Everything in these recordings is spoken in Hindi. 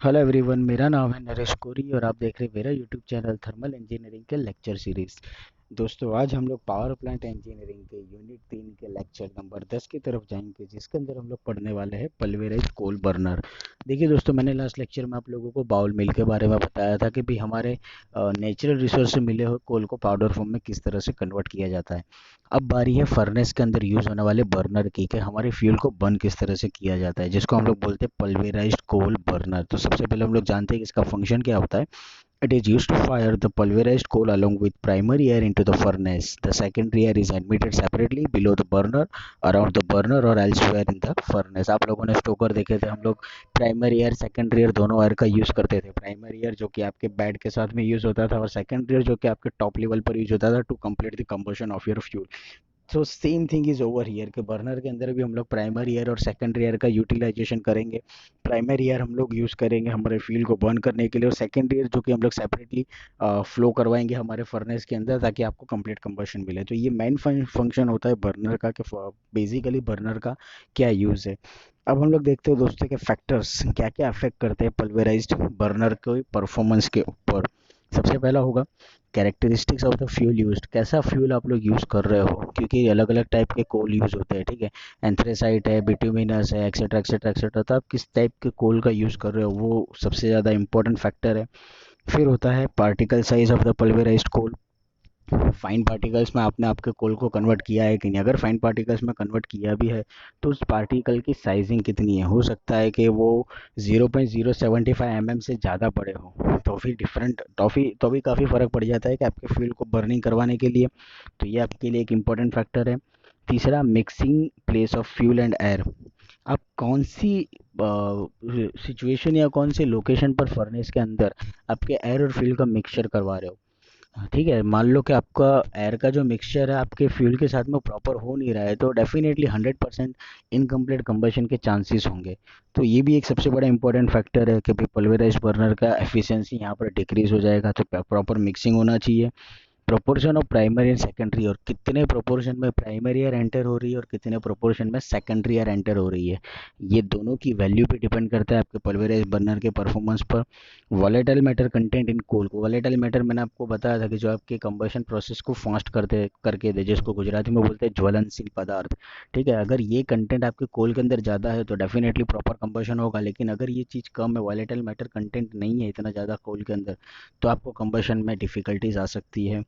हेलो एवरीवन, मेरा नाम है नरेश कोरी और आप देख रहे हैं मेरा यूट्यूब चैनल थर्मल इंजीनियरिंग के लेक्चर सीरीज। दोस्तों, आज हम लोग पावर प्लांट इंजीनियरिंग के यूनिट 3 के लेक्चर नंबर 10 की तरफ जाएंगे, जिसके अंदर हम लोग पढ़ने वाले हैं पल्वेराइज्ड कोल बर्नर। देखिए दोस्तों, मैंने लास्ट लेक्चर में आप लोगों को बाउल मिल के बारे में बताया था कि भी हमारे नेचुरल रिसोर्स से मिले हुए कोल को पाउडर फॉर्म में किस तरह से कन्वर्ट किया जाता है। अब बारी है फर्नेस के अंदर यूज होने वाले बर्नर की, कि हमारे फ्यूल को बर्न किस तरह से किया जाता है, जिसको हम लोग बोलते हैं पल्वेराइज्ड कोल बर्नर। तो सबसे पहले हम लोग जानते हैं कि इसका फंक्शन क्या होता है। It is used to fire the pulverized coal along with primary air into the furnace. The secondary air is admitted separately below the burner, around the burner or elsewhere in the furnace. आप लोगों ने स्टोकर देखे थे, हम लोग प्राइमरी एयर सेकेंडरी एयर दोनों एयर का यूज़ करते थे। प्राइमरी एयर जो कि आपके बेड के साथ में यूज़ होता था, और सेकेंडरी एयर जो कि आपके टॉप लेवल पर यूज़ होता था to complete the combustion of your fuel. So same thing is over here के बर्नर के अंदर भी हम लोग प्राइमरी एयर और सेकेंडरी एयर का यूटिलाइजेशन करेंगे। प्राइमरी एयर हम लोग यूज़ करेंगे हमारे फ्यूल को बर्न करने के लिए, और सेकेंडरी एयर जो कि हम लोग सेपरेटली फ्लो करवाएंगे हमारे फर्नेस के अंदर, ताकि आपको कंप्लीट कंबशन मिले। तो ये मेन फंक्शन होता है बर्नर का, कि बेसिकली बर्नर का क्या यूज़ है। अब हम लोग देखते हैं दोस्तों के फैक्टर्स क्या क्या अफेक्ट करते हैं पल्वेराइज्ड बर्नर के परफॉर्मेंस के ऊपर। सबसे पहला होगा characteristics of the fuel used, कैसा फ्यूल आप लोग यूज़ कर रहे हो, क्योंकि अलग अलग टाइप के कोल यूज़ होते हैं। ठीक है, एंथ्रेसाइट है, बिटुमिनस है, एक्सेट्रा एक्सेट्रा एक्सेट्रा। तो आप किस टाइप के कोल का यूज़ कर रहे हो, वो सबसे ज़्यादा इंपॉर्टेंट फैक्टर है। फिर होता है particle size of the pulverised coal. Fine particles में आपने आपके कोल को कन्वर्ट किया है कि नहीं। अगर फाइन पार्टिकल्स में कन्वर्ट किया भी है तो उस पार्टिकल की साइजिंग कितनी है। हो सकता है कि वो 0.075 mm से ज़्यादा बड़े हो, तो फिर डिफरेंट तो भी काफ़ी फ़र्क पड़ जाता है कि आपके फ्यूल को बर्निंग करवाने के लिए। तो ये आपके लिए एक इम्पॉर्टेंट फैक्टर है। तीसरा, mixing place of fuel and air. आप कौन सी सिचुएशन या कौन से लोकेशन पर फर्नेस के अंदर आपके एयर और फ्यूल का मिक्सचर करवा रहे हो। हाँ, ठीक है, मान लो कि आपका एयर का जो मिक्सचर है आपके फ्यूल के साथ में प्रॉपर हो नहीं रहा है, तो डेफिनेटली 100% इनकम्प्लीट कंबशन के चांसेस होंगे। तो ये भी एक सबसे बड़ा इंपॉर्टेंट फैक्टर है कि भाई पल्वेराइज बर्नर का एफिशिएंसी यहाँ पर डिक्रीज हो जाएगा। तो प्रॉपर मिक्सिंग होना चाहिए। Proportion of primary and secondary, और कितने प्रोपोर्शन में प्राइमरी एयर एंटर हो रही है और कितने प्रोपोर्शन में सेकेंडरी एयर एंटर हो रही है, ये दोनों की वैल्यू पे डिपेंड करता है आपके पल्वेराइज बर्नर के परफॉर्मेंस पर। Volatile matter content in coal. Volatile matter मैंने आपको बताया था कि जो आपके कंबशन प्रोसेस को फास्ट करके दे, जिसको गुजराती में बोलते हैं ज्वलनशील पदार्थ। ठीक है, अगर ये कंटेंट आपके कोल के अंदर ज़्यादा है तो डेफिनेटली प्रॉपर कंबशन होगा, लेकिन अगर ये चीज़ कम है, वॉलेटाइल मैटर कंटेंट नहीं है इतना ज़्यादा कोल के अंदर, तो आपको कंबशन में डिफिकल्टीज आ सकती है।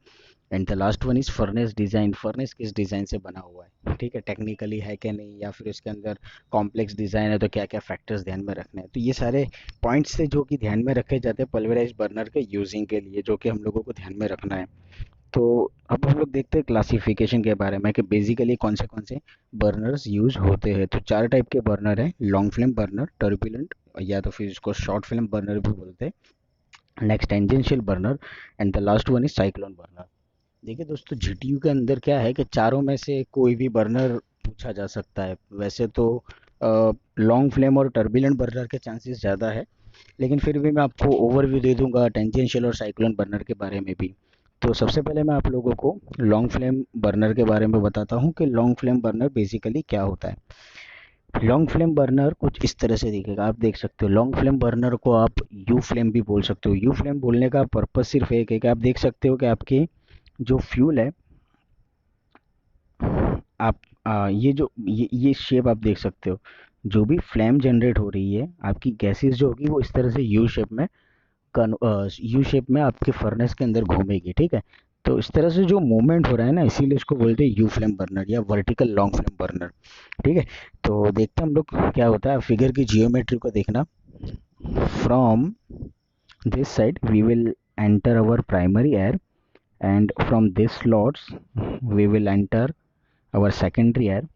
And the last one is furnace design. Furnace किस डिज़ाइन से बना हुआ है, ठीक है, टेक्निकली है कि नहीं, या फिर इसके अंदर कॉम्प्लेक्स डिज़ाइन है तो क्या क्या फैक्टर्स ध्यान में रखने हैं। तो ये सारे पॉइंट्स थे जो कि ध्यान में रखे जाते हैं पल्वेराइज बर्नर के यूजिंग के लिए, जो कि हम लोगों को ध्यान में रखना है। तो अब हम लोग देखते हैं क्लासिफिकेशन के बारे में, कि बेसिकली कौन से बर्नर्स यूज होते हैं। तो चार टाइप के बर्नर हैं: लॉन्ग फ्लेम बर्नर, टर्बुलेंट, या तो फिर इसको शॉर्ट फ्लेम बर्नर भी बोलते हैं, next tangential burner, and the last one is cyclone burner. देखिए दोस्तों, जीटीयू के अंदर क्या है कि चारों में से कोई भी बर्नर पूछा जा सकता है। वैसे तो लॉन्ग फ्लेम और टर्बुलेंट बर्नर के चांसेस ज़्यादा है, लेकिन फिर भी मैं आपको ओवरव्यू दे दूंगा टेंजेंशियल और साइक्लोन बर्नर के बारे में भी। तो सबसे पहले मैं आप लोगों को लॉन्ग फ्लेम बर्नर के बारे में बताता हूँ कि लॉन्ग फ्लेम बर्नर बेसिकली क्या होता है। लॉन्ग फ्लेम बर्नर कुछ इस तरह से दिखेगा, आप देख सकते हो। लॉन्ग फ्लेम बर्नर को आप यू फ्लेम भी बोल सकते हो। यू फ्लेम बोलने का पर्पज सिर्फ एक है कि आप देख सकते हो कि आपकी जो फ्यूल है, आप ये जो ये शेप आप देख सकते हो। जो भी फ्लेम जनरेट हो रही है, आपकी गैसेस जो होगी वो इस तरह से यू शेप में आपके फर्नेस के अंदर घूमेगी। ठीक है, तो इस तरह से जो मूवमेंट हो रहा है ना, इसीलिए इसको बोलते हैं यू फ्लेम बर्नर या वर्टिकल लॉन्ग फ्लेम बर्नर। ठीक है, तो देखते हैं हम लोग क्या होता है। फिगर की जियोमेट्री को देखना। From this side we will enter our primary air, and from this slots we will enter our secondary air.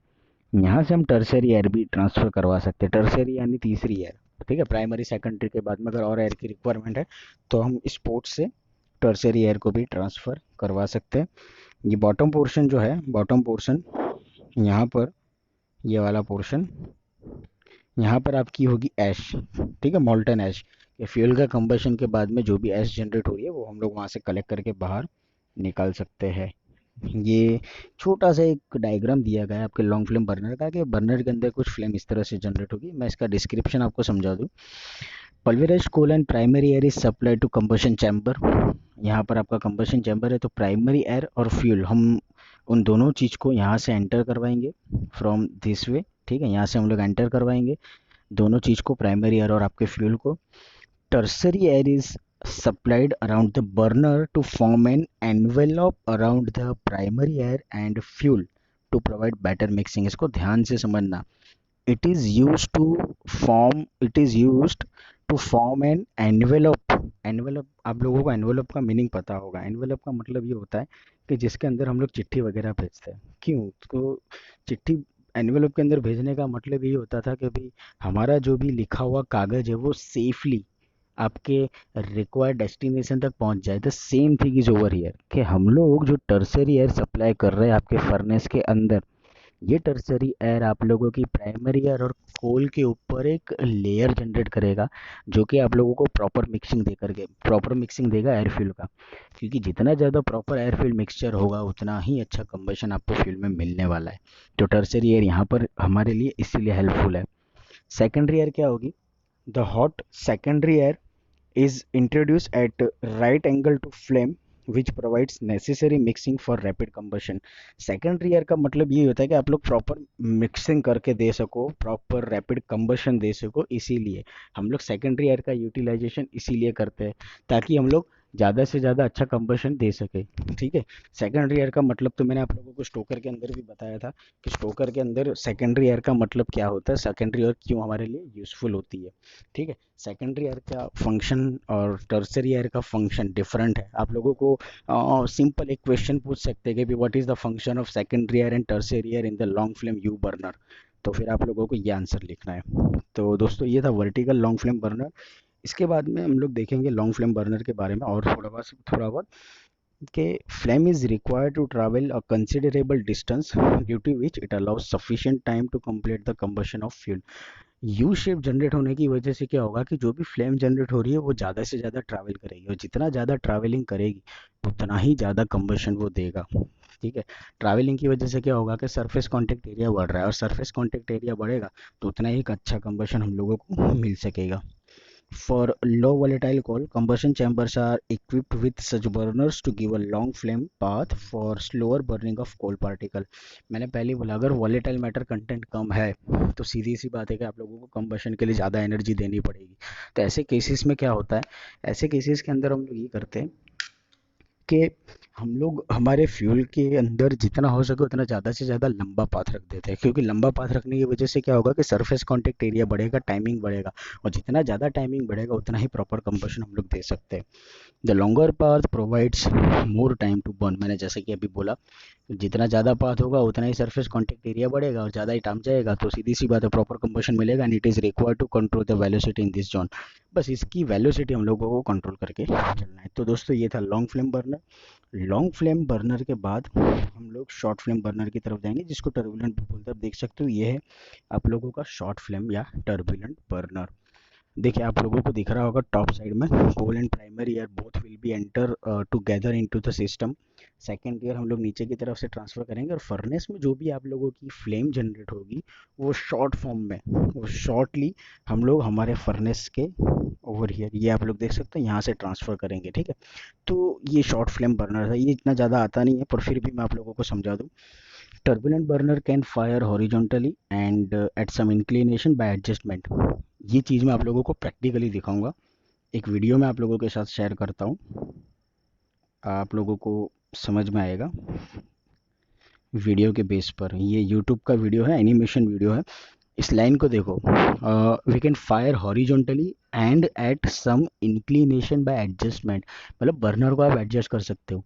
यहाँ से हम टर्सरी एयर भी ट्रांसफर करवा सकते हैं, टर्सरी यानी तीसरी एयर। ठीक है, प्राइमरी सेकेंडरी के बाद में अगर और एयर की रिक्वायरमेंट है तो हम इस पोर्ट से टर्सरी एयर को भी ट्रांसफ़र करवा सकते हैं। ये बॉटम पोर्शन जो है, बॉटम पोर्शन यहाँ पर, ये वाला पोर्शन यहाँ पर आपकी होगी ऐश। ठीक है, मॉल्टन ऐश। ये फ्यूल का कंबशन के बाद में जो भी ऐश जनरेट हो रही है वो हम लोग वहाँ से कलेक्ट करके बाहर निकाल सकते हैं। ये छोटा सा एक डायग्राम दिया गया है आपके लॉन्ग फ्लेम बर्नर का, कि बर्नर के अंदर कुछ फ्लेम इस तरह से जनरेट होगी। मैं इसका डिस्क्रिप्शन आपको समझा दूँ। Pulverised coal and primary air is supply to combustion chamber. यहाँ पर आपका कंबशन चैम्बर है, तो प्राइमरी एयर और फ्यूल हम उन दोनों चीज़ को यहाँ से एंटर करवाएंगे फ्रॉम दिस वे। ठीक है, यहाँ से हम लोग एंटर करवाएंगे दोनों चीज़ को, प्राइमरी एयर और आपके फ्यूल को। Tertiary air is supplied around the burner to form an envelope around the primary air and fuel to provide better mixing। इसको ध्यान से समझना। It is used to form an envelope। envelope आप लोगों को envelope का मीनिंग पता होगा। envelope का मतलब ये होता है कि जिसके अंदर हम लोग चिट्ठी वगैरह भेजते हैं। क्यों उसको चिट्ठी एनवेलप के अंदर भेजने का मतलब ये होता था कि भाई हमारा जो भी लिखा हुआ कागज़ है वो सेफली आपके रिक्वायर्ड डेस्टिनेशन तक पहुंच जाए। The same thing is over here कि हम लोग जो टर्सरी एयर सप्लाई कर रहे हैं आपके फर्नेस के अंदर, ये टर्सरी एयर आप लोगों की प्राइमरी एयर और कोल के ऊपर एक लेयर जनरेट करेगा जो कि आप लोगों को प्रॉपर मिक्सिंग देगा एयर फ्यूल का। क्योंकि जितना ज़्यादा प्रॉपर एयर फ्यूल मिक्सचर होगा उतना ही अच्छा कंबशन आपको फ्यूल में मिलने वाला है। तो टर्सरी एयर यहाँ पर हमारे लिए इसीलिए हेल्पफुल है। सेकेंडरी एयर क्या होगी? The hot secondary air is introduced at right angle to flame which provides necessary mixing for rapid combustion। Secondary year का मतलब ये होता है कि आप लोग प्रॉपर मिक्सिंग करके दे सको, प्रॉपर रैपिड कंबशन दे सको। इसीलिए हम लोग सेकेंडरी ईयर का यूटिलाइजेशन इसीलिए करते हैं ताकि हम लोग ज़्यादा से ज़्यादा अच्छा कंबशन दे सके। ठीक है, सेकेंडरी ईयर का मतलब तो मैंने आप लोगों को स्टोकर के अंदर भी बताया था कि स्टोकर के अंदर सेकेंडरी ईयर का मतलब क्या होता है, सेकेंडरी ईयर क्यों हमारे लिए यूज़फुल होती है। ठीक है, सेकेंडरी ईयर का फंक्शन और टर्सरी ईयर का फंक्शन डिफरेंट है। आप लोगों को सिंपल एक क्वेश्चन पूछ सकते हैं कि what is the function of secondary year and tertiary year in the long flame you burner, तो फिर आप लोगों को ये आंसर लिखना है। तो दोस्तों ये था वर्टिकल लॉन्ग फ्लेम बर्नर। इसके बाद में हम लोग देखेंगे लॉन्ग फ्लेम बर्नर के बारे में और थोड़ा बहुत कि flame is required to travel a considerable distance due to which it allows sufficient time to complete the combustion of fuel। U shape generate होने की वजह से क्या होगा कि जो भी फ्लेम जनरेट हो रही है वो ज़्यादा से ज़्यादा ट्रैवल करेगी, और जितना ज़्यादा ट्रैवलिंग करेगी उतना ही ज़्यादा कंबशन वो देगा। ठीक है, ट्रैवलिंग की वजह से क्या होगा कि सरफेस कांटेक्ट एरिया बढ़ रहा है, और सरफेस कांटेक्ट एरिया बढ़ेगा तो उतना ही एक अच्छा कंबशन हम लोगों को मिल सकेगा। For low volatile coal, combustion chambers are equipped with such burners to give a long flame path for slower burning of coal particle। मैंने पहले ही बोला अगर volatile matter कंटेंट कम है तो सीधी सी बात है कि आप लोगों को कंबशन के लिए ज़्यादा एनर्जी देनी पड़ेगी। तो ऐसे केसेस में क्या होता है, ऐसे केसेस के अंदर हम लोग ये करते हैं कि हम लोग हमारे फ्यूल के अंदर जितना हो सके उतना ज़्यादा से ज़्यादा लंबा पाथ रख देते हैं, क्योंकि लंबा पाथ रखने की वजह से क्या होगा कि सरफेस कांटेक्ट एरिया बढ़ेगा, टाइमिंग बढ़ेगा, और जितना ज़्यादा टाइमिंग बढ़ेगा उतना ही प्रॉपर कंबशन हम लोग दे सकते हैं। The longer path provides more time to burn. मैंने जैसे कि अभी बोला जितना ज़्यादा पाथ होगा उतना ही सरफेस कांटेक्ट एरिया बढ़ेगा और ज़्यादा ही टाइम जाएगा, तो सीधी सी बात है प्रॉपर कंबशन मिलेगा। And it is required to control the velocity in this zone. बस इसकी वेलोसिटी हम लोगों को कंट्रोल करके चलना है। तो दोस्तों ये था long flame burner. Long flame burner के बाद हम लोग शॉर्ट फ्लेम बर्नर की तरफ जाएंगे जिसको टर्बुलेंट बोलते हैं। आप देख सकते हो ये है आप लोगों का शॉर्ट फ्लेम या टर्बुलेंट बर्नर। देखिए आप लोगों को दिख रहा होगा टॉप साइड में coal and primary air both will be enter together into the system. Second year हम लोग नीचे की तरफ से ट्रांसफर करेंगे, और फर्नेस में जो भी आप लोगों की फ्लेम जनरेट होगी वो शॉर्ट फॉर्म में, वो शॉर्टली हम लोग हमारे फर्नेस के ओवर हियर ये आप लोग देख सकते हैं यहाँ से ट्रांसफ़र करेंगे। ठीक है, तो ये शॉर्ट फ्लेम बर्नर था, ये इतना ज़्यादा आता नहीं है पर फिर भी मैं आप लोगों को समझा दूँ। Turbulent burner can fire horizontally and at some inclination by adjustment. ये चीज़ मैं आप लोगों को प्रैक्टिकली दिखाऊंगा, एक वीडियो में आप लोगों के साथ शेयर करता हूँ, आप लोगों को समझ में आएगा वीडियो के बेस पर। ये यूट्यूब का वीडियो है, एनिमेशन वीडियो है। इस लाइन को देखो, we can fire horizontally and at some inclination by adjustment. मतलब बर्नर को आप एडजस्ट कर सकते हो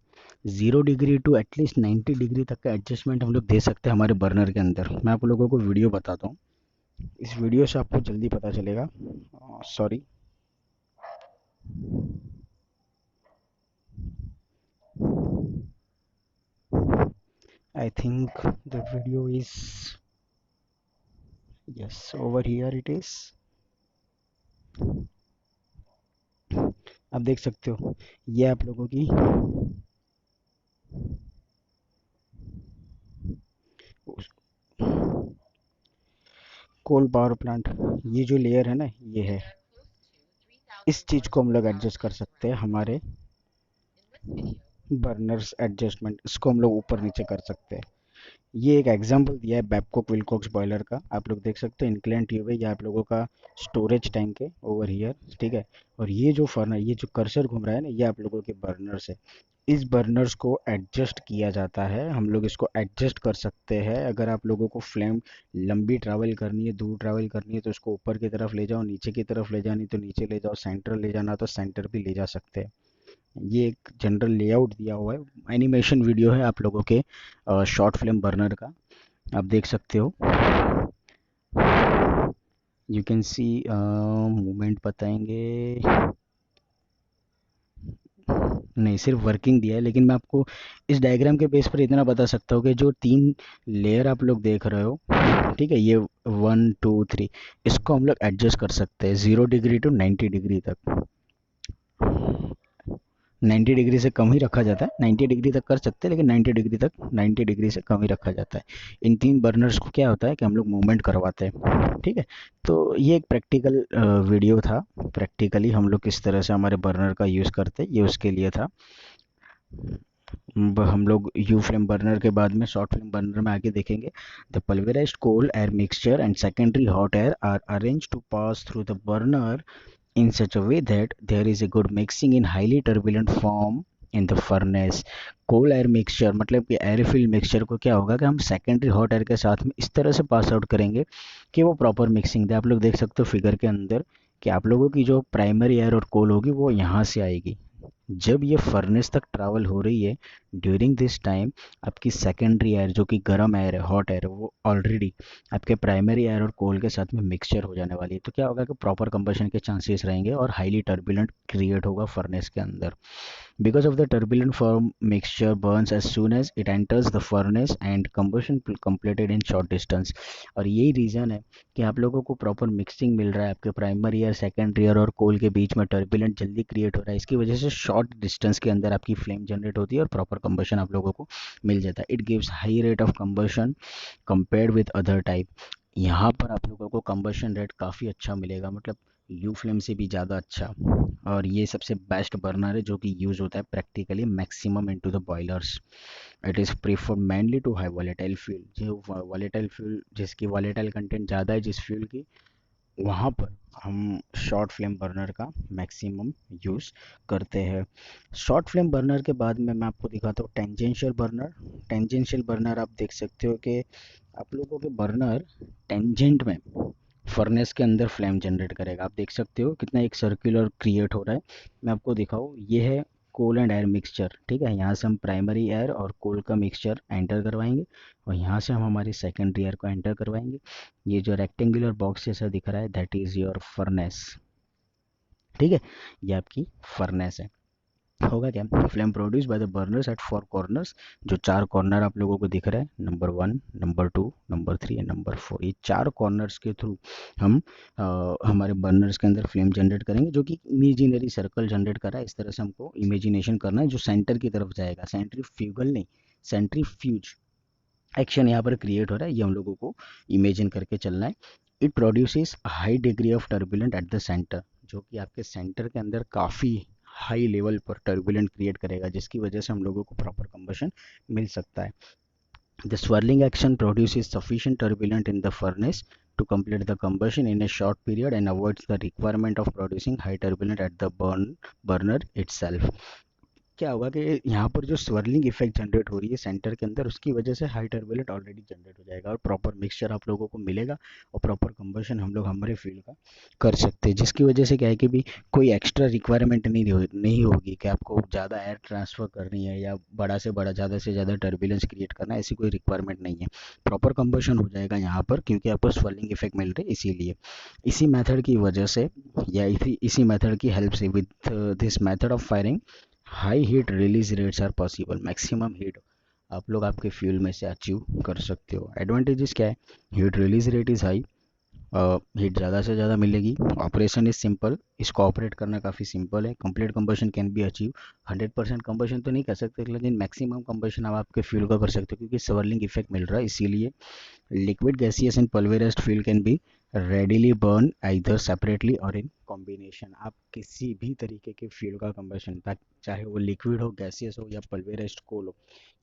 0 डिग्री टू एटलीस्ट 90 डिग्री तक का एडजस्टमेंट हम लोग दे सकते हैं हमारे बर्नर के अंदर। मैं आप लोगों को वीडियो बताता हूँ, इस वीडियो से आपको जल्दी पता चलेगा। Sorry, I think the video is yes over here it is. आप देख सकते हो ये आप लोगों की कोल पावर प्लांट, ये जो लेयर है ना ये है इस चीज़ को हम लोग एडजस्ट कर सकते हैं हमारे बर्नर्स एडजस्टमेंट, इसको हम लोग ऊपर नीचे कर सकते हैं। ये एक एग्जांपल दिया है बैबकॉक विलकॉक्स बॉयलर का, आप लोग देख सकते हो इंक्लाइन ट्यूब है, ये आप लोगों का स्टोरेज टैंक है ओवर हियर, ठीक है। और ये जो फर्नर, ये जो कर्सर घूम रहा है ना, ये आप लोगों के बर्नर्स है। इस बर्नर्स को एडजस्ट किया जाता है, हम लोग इसको एडजस्ट कर सकते हैं। अगर आप लोगों को फ्लेम लंबी ट्रैवल करनी है, दूर ट्रैवल करनी है, तो इसको ऊपर की तरफ ले जाओ, नीचे की तरफ ले जानी तो नीचे ले जाओ, सेंटर ले जाना तो सेंटर भी ले जा सकते हैं। ये एक जनरल लेआउट दिया हुआ है, एनिमेशन वीडियो है आप लोगों के शॉर्ट फ्लेम बर्नर का, आप देख सकते हो। यू कैन सी मूवमेंट बताएंगे, नहीं सिर्फ वर्किंग दिया है, लेकिन मैं आपको इस डायग्राम के बेस पर इतना बता सकता हूँ कि जो 3 लेयर आप लोग देख रहे हो, ठीक है, ये 1 2 3, इसको हम लोग एडजस्ट कर सकते हैं 0 डिग्री टू 90 डिग्री तक। 90 डिग्री से कम ही रखा जाता है, 90 डिग्री तक कर सकते हैं, लेकिन 90 डिग्री तक, 90 डिग्री से कम ही रखा जाता है। इन 3 बर्नर्स को क्या होता है कि हम लोग मूवमेंट करवाते हैं, ठीक है। तो ये एक प्रैक्टिकल वीडियो था, प्रैक्टिकली हम लोग किस तरह से हमारे बर्नर का यूज़ करते हैं, ये उसके लिए था। हम लोग यू फ्लेम बर्नर के बाद में शॉर्ट फ्लेम बर्नर में आके देखेंगे। The pulverized coal air mixture and secondary hot air are arranged to pass through the burner in such a way that there is a good mixing in highly turbulent form in the furnace। Coal air mixture मतलब कि एयर फील्ड मिक्सचर को क्या होगा कि हम सेकेंडरी हॉट एयर के साथ में इस तरह से पास आउट करेंगे कि वो प्रॉपर मिक्सिंग दे। आप लोग देख सकते हो फिगर के अंदर कि आप लोगों की जो प्राइमरी एयर और कोल होगी वो यहाँ से आएगी। जब ये फर्नेस तक ट्रैवल हो रही है, ड्यूरिंग दिस टाइम आपकी सेकेंडरी एयर जो कि गर्म एयर है, हॉट एयर है, वो ऑलरेडी आपके प्राइमरी एयर और कोल के साथ में मिक्सचर हो जाने वाली है। तो क्या होगा कि प्रॉपर कंबशन के चांसेस रहेंगे और हाईली टर्बुलेंट क्रिएट होगा फर्नेस के अंदर। Because of the turbulent form, mixture burns as soon as it enters the furnace and combustion completed in short distance। और यही रीज़न है कि आप लोगों को प्रॉपर मिक्सिंग मिल रहा है, आपके प्राइमरी ईयर सेकेंडरी ईयर और कोल के बीच में टर्बुलेंट जल्दी क्रिएट हो रहा है, इसकी वजह से शॉर्ट डिस्टेंस के अंदर आपकी फ्लेम जनरेट होती है और प्रॉपर कंबशन आप लोगों को मिल जाता है। It gives high rate of combustion compared with other type. यहाँ पर आप लोगों को कंबशन रेट काफ़ी अच्छा मिलेगा, मतलब यू फ्लेम से भी ज़्यादा अच्छा। और ये सबसे बेस्ट बर्नर है जो कि यूज़ होता है practically maximum into the boilers. It is preferred mainly to high volatile fuel, जो वॉलेटाइल फ्यूल जिसकी वॉलेटाइल कंटेंट ज़्यादा है जिस फ्यूल की, वहाँ पर हम शॉर्ट फ्लेम बर्नर का मैक्सिमम यूज़ करते हैं। शॉर्ट फ्लेम बर्नर के बाद में मैं आपको दिखाता हूँ टेंजेंशियल बर्नर। टेंजेंशियल बर्नर आप देख सकते हो कि आप लोगों के बर्नर टेंजेंट में फर्नेस के अंदर फ्लेम जनरेट करेगा। आप देख सकते हो कितना एक सर्कुलर क्रिएट हो रहा है। मैं आपको दिखाऊँ, ये है कोल एंड एयर मिक्सचर, ठीक है। यहाँ से हम प्राइमरी एयर और कोल का मिक्सचर एंटर करवाएंगे और यहाँ से हम हमारी सेकेंडरी एयर को एंटर करवाएंगे। ये जो रेक्टेंगुलर बॉक्स जैसा दिख रहा है दैट इज़ योर फर्नेस, ठीक है, ये आपकी फर्नेस है। होगा क्या, flame produce by the burners at 4 corners. जो 4 कॉर्नर आप लोगों को दिख रहा है, number 1, number 2, number 3 and number 4, ये 4 कॉर्नर्स के थ्रू हम हमारे बर्नर्स के अंदर फ्लेम जनरेट करेंगे, जो कि इमेजिनरी सर्कल जनरेट कर रहा है। इस तरह से हमको इमेजिनेशन करना है जो सेंटर की तरफ जाएगा, सेंट्रीफ्यूगल नहीं, सेंट्रीफ्यूज एक्शन यहाँ पर क्रिएट हो रहा है, ये हम लोगों को इमेजिन करके चलना है। It produces high degree of turbulent at the centre, जो कि आपके सेंटर के अंदर काफ़ी हाई लेवल पर टर्बुलेंट क्रिएट करेगा, जिसकी वजह से हम लोगों को प्रॉपर कंबशन मिल सकता है। The swirling action produces sufficient turbulent in the furnace to complete the combustion in a short period and avoids the requirement of producing high turbulent at the burner itself। क्या होगा कि यहाँ पर जो स्वर्लिंग इफेक्ट जनरेट हो रही है सेंटर के अंदर, उसकी वजह से हाई टर्बुलेंट ऑलरेडी जनरेट हो जाएगा और प्रॉपर मिक्सचर आप लोगों को मिलेगा और प्रॉपर कंबशन हम लोग हमारे फील्ड का कर सकते हैं, जिसकी वजह से क्या है कि भी कोई एक्स्ट्रा रिक्वायरमेंट नहीं होगी कि आपको ज़्यादा एयर ट्रांसफ़र करनी है या बड़ा से बड़ा ज़्यादा से ज़्यादा टर्बुलेंस क्रिएट करना है, ऐसी कोई रिक्वायरमेंट नहीं है। प्रॉपर कंबशन हो जाएगा यहाँ पर क्योंकि आपको स्वर्लिंग इफेक्ट मिल रही है। इसीलिए इसी मेथड की वजह से या इसी मेथड की हेल्प से with this method of firing high heat release rates are possible. Maximum heat आप लोग आपके फ्यूल में से अचीव कर सकते हो। एडवांटेजेस क्या है, heat release rate is high, heat ज़्यादा से ज़्यादा मिलेगी। ऑपरेशन इज सिंपल, इसको ऑपरेट करना काफ़ी सिंपल है। Complete combustion can be achieve, 100% combustion तो नहीं कर सकते लेकिन मैक्सिमम कंबशन आप आपके फ्यूल का कर सकते हो क्योंकि स्वर्लिंग इफेक्ट मिल रहा है। इसीलिए liquid gaseous and pulverised fuel can be readily burn either separately or in combination. आप किसी भी तरीके के फ्यूल का कंबशन, चाहे वो लिक्विड हो, गैसियस हो या पल्वेराइज्ड कोल हो,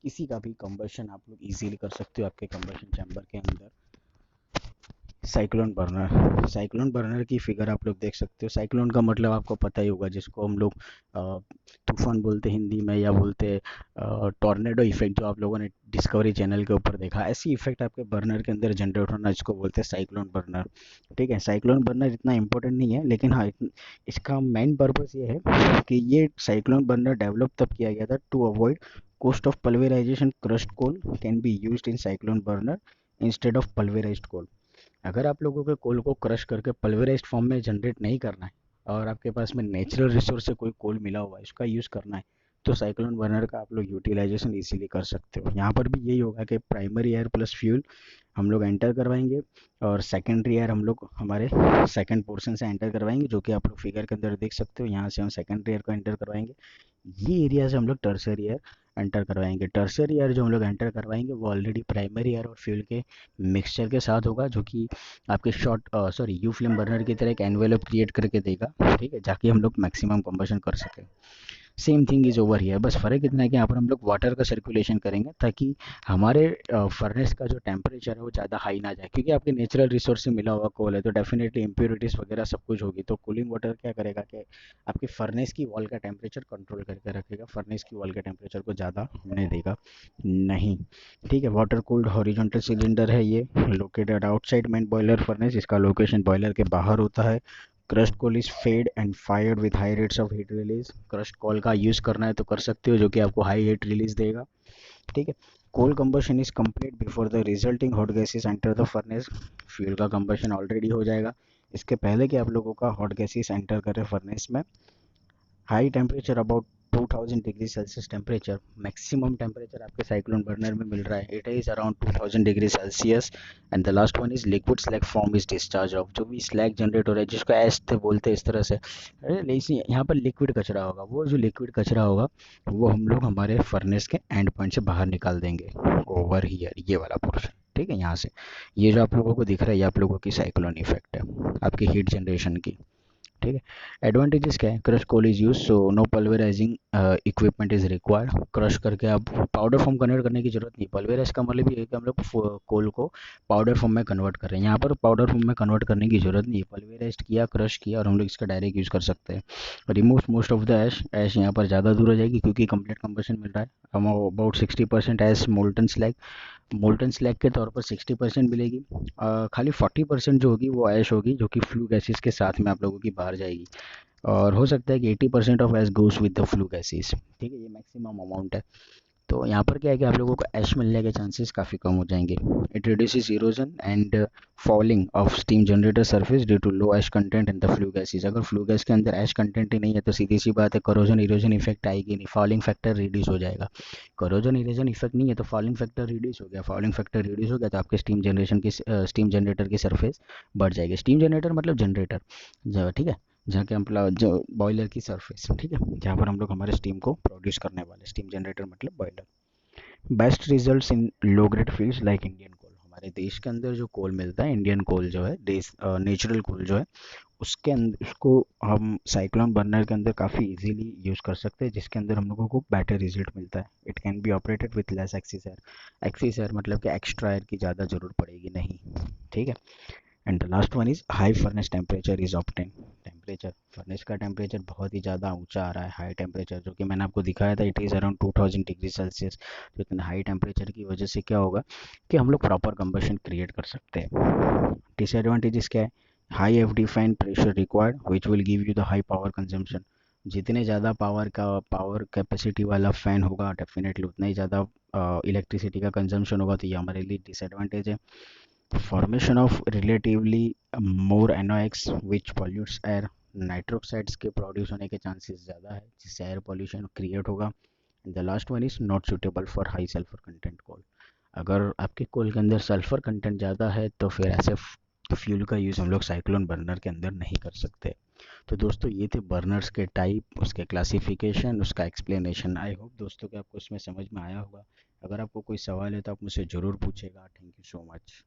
किसी का भी कंबशन आप लोग इजीली कर सकते हो आपके कंबशन चैम्बर के अंदर। साइक्लोन बर्नर की फिगर आप लोग देख सकते हो। साइक्लोन का मतलब आपको पता ही होगा, जिसको हम लोग तूफान बोलते हैं हिंदी में, या बोलते टॉर्नेडो इफेक्ट, जो आप लोगों ने डिस्कवरी चैनल के ऊपर देखा। ऐसी इफेक्ट आपके बर्नर के अंदर जनरेट होना, इसको बोलते हैं साइक्लोन बर्नर। ठीक है, साइक्लोन बर्नर इतना इंपॉर्टेंट नहीं है, लेकिन हाँ इसका मेन पर्पस ये है कि ये साइक्लोन बर्नर डेवलप तब किया गया था to avoid cost of pulverization. Crushed coal can be used in cyclone burner instead of pulverized coal. अगर आप लोगों के कोल को क्रश करके पल्वराइज्ड फॉर्म में जनरेट नहीं करना है, और आपके पास में नेचुरल रिसोर्स से कोई कोल मिला हुआ है, इसका यूज़ करना है, तो साइक्लोन बर्नर का आप लोग यूटिलाइजेशन इजीली कर सकते हो। यहाँ पर भी यही होगा कि प्राइमरी एयर प्लस फ्यूल हम लोग एंटर करवाएंगे, और सेकेंडरी एयर हम लोग हमारे सेकंड पोर्शन से एंटर करवाएंगे, जो कि आप लोग फिगर के अंदर देख सकते हो। यहाँ से हम सेकेंडरी एयर को एंटर करवाएंगे, ये एरिया से हम लोग टर्सरी एयर एंटर करवाएंगे। टर्सरी एयर जो हम लोग एंटर करवाएंगे वो ऑलरेडी प्राइमरी एयर और फ्यूल के मिक्सचर के साथ होगा, जो कि आपके यू फ्लेम बर्नर की तरह एक एनवेलप क्रिएट करके देगा। ठीक है, जाके हम लोग मैक्सिमम कंबशन कर सकें। Same thing is over here, बस फर्क इतना है कि यहाँ पर हम लोग वाटर का सर्कुलेशन करेंगे, ताकि हमारे फर्नेस का जो टेम्परेचर है वो ज़्यादा हाई ना जाए, क्योंकि आपके नेचुरल रिसोर्स से मिला हुआ कोल है, तो डेफिनेटली इम्प्योरिटीज़ वगैरह सब कुछ होगी। तो कूलिंग वाटर क्या करेगा कि आपकी फर्नेस की वॉल का टेम्परेचर कंट्रोल करके रखेगा, फर्नेस की वॉल के टेम्परेचर को ज़्यादा होने देगा नहीं। ठीक है, वाटर कूल्ड हॉरिजॉन्टल सिलेंडर है ये, located outside main boiler furnace, इसका लोकेशन बॉयलर के बाहर होता है। Crushed coal is fed and fired with high rates of heat release. Crushed coal का यूज़ करना है तो कर सकते हो, जो कि आपको हाई हीट रिलीज देगा। ठीक है, coal combustion is complete before the resulting hot gases enter the furnace. Fuel का कंबशन ऑलरेडी हो जाएगा इसके पहले कि आप लोगों का हॉट गैसेस एंटर करे फर्नेस में। High temperature about 2000 degree Celsius temperature, maximum temperature आपके साइक्लोन बर्नर में मिल रहा है, it is around 2000 degree Celsius. And the last one is liquid slag form is discharge off, जो भी स्लैग जनरेट हो रहा है, जिसको एस बोलते हैं इस तरह से। अरे लेकिन यहाँ पर लिक्विड कचरा होगा, वो जो लिक्विड कचरा होगा वो हम लोग हमारे फर्नेस के एंड पॉइंट से बाहर निकाल देंगे, ओवर हियर ये वाला पोर्शन। ठीक है, यहाँ से ये जो आप लोगों को दिख रहा है, ये आप लोगों की साइक्लोन इफेक्ट है आपकी हीट जनरेशन की। ठीक है, एडवांटेजेस क्या है? Crush coal is use, so no pulverising equipment is required. Crush करके आप पाउडर फॉर्म कन्वर्ट करने की जरूरत नहीं। पल्वेराइज का मतलब ये है कि हम लोग कोल को पाउडर फॉर्म में कन्वर्ट कर रहे हैं, यहाँ पर पाउडर फॉर्म में कन्वर्ट करने की जरूरत नहीं है। पल्वेराइज किया, क्रश किया, और हम लोग इसका डायरेक्ट यूज कर सकते हैं। रिमूव मोस्ट ऑफ द ऐश, ऐश यहाँ पर ज़्यादा दूर हो जाएगी क्योंकि कंप्लीट कंबशन मिल रहा है। हम about 60% ash molten slag, molten slag के तौर पर 60% मिलेगी। खाली 40% जो होगी वो ऐश होगी, जो कि फ्लू गैसेस के साथ में आप लोगों की बाहर जाएगी। और हो सकता है कि 80% of ash goes with the flue gases. ठीक है, ये मैक्सिमम अमाउंट है। तो यहाँ पर क्या है कि आप लोगों को ऐश मिलने के चांसेस काफ़ी कम हो जाएंगे। It reduces erosion and fouling of steam generator surface due to low ash content in the flue gases. अगर फ्लू गैस के अंदर ऐश कंटेंट ही नहीं है तो सीधी सी बात है, करोजन इरोजन इफेक्ट आएगी नहीं, फॉलिंग फैक्टर रिड्यूस हो जाएगा। करोजन इरोजन इफेक्ट नहीं है तो फॉलिंग फैक्टर रिड्यूस हो गया, फॉलिंग फैक्टर रिड्यूस हो गया तो आपके स्टीम जनरेटर की सरफेस बढ़ जाएगी। स्टीम जनरेटर मतलब जनरेटर, ठीक है, जहाँ के हम जो बॉयलर की सरफेस, ठीक है, जहाँ पर हम लोग हमारे स्टीम को प्रोड्यूस करने वाले, स्टीम जनरेटर मतलब boiler. Best results in low grade fuels like Indian coal. हमारे देश के अंदर जो कोल मिलता है, इंडियन कोल जो है, देश नेचुरल कोल जो है, उसके अंदर उसको हम साइक्लोन बर्नर के अंदर काफ़ी इजीली यूज़ कर सकते हैं, जिसके अंदर हम लोगों को बेटर रिजल्ट मिलता है। It can be operated with less axis air. Axis air मतलब कि एक्स्ट्रा एयर की ज़्यादा ज़रूरत पड़ेगी नहीं। ठीक है, and the last one is high furnace temperature is obtained. Temperature, furnace का टेम्परेचर बहुत ही ज़्यादा ऊंचा आ रहा है, हाई टेम्परेचर, जो कि मैंने आपको दिखाया था, it is around 2000 degree Celsius. तो इतने हाई टेम्परेचर की वजह से क्या होगा कि हम लोग प्रॉपर कंबशन क्रिएट कर सकते हैं। डिसएडवांटेजेस क्या है? High F define pressure required which will give you the high power consumption. जितने ज़्यादा पावर कैपेसिटी वाला फ़ैन होगा, डेफिनेटली उतना ही ज़्यादा इलेक्ट्रिसिटी का कंजम्पशन होगा, तो ये हमारे लिए डिसएडवांटेज है। Formation of relatively more NOx which pollutes air. Nitroxides के प्रोड्यूस होने के चांसेस ज़्यादा है, जिससे एयर पॉल्यूशन क्रिएट होगा। The last one is not suitable for high sulphur content coal. अगर आपके कोल के अंदर सल्फर कंटेंट ज़्यादा है तो फिर ऐसे फ्यूल का यूज़ हम लोग साइक्लोन बर्नर के अंदर नहीं कर सकते। तो दोस्तों ये थे बर्नर्स के टाइप, उसके क्लासिफिकेशन, उसका एक्सप्लेनेशन। आई होप दोस्तों कि आपको उसमें समझ में आया होगा। अगर आपको कोई सवाल है तो आप मुझसे ज़रूर पूछेगा। Thank you so much.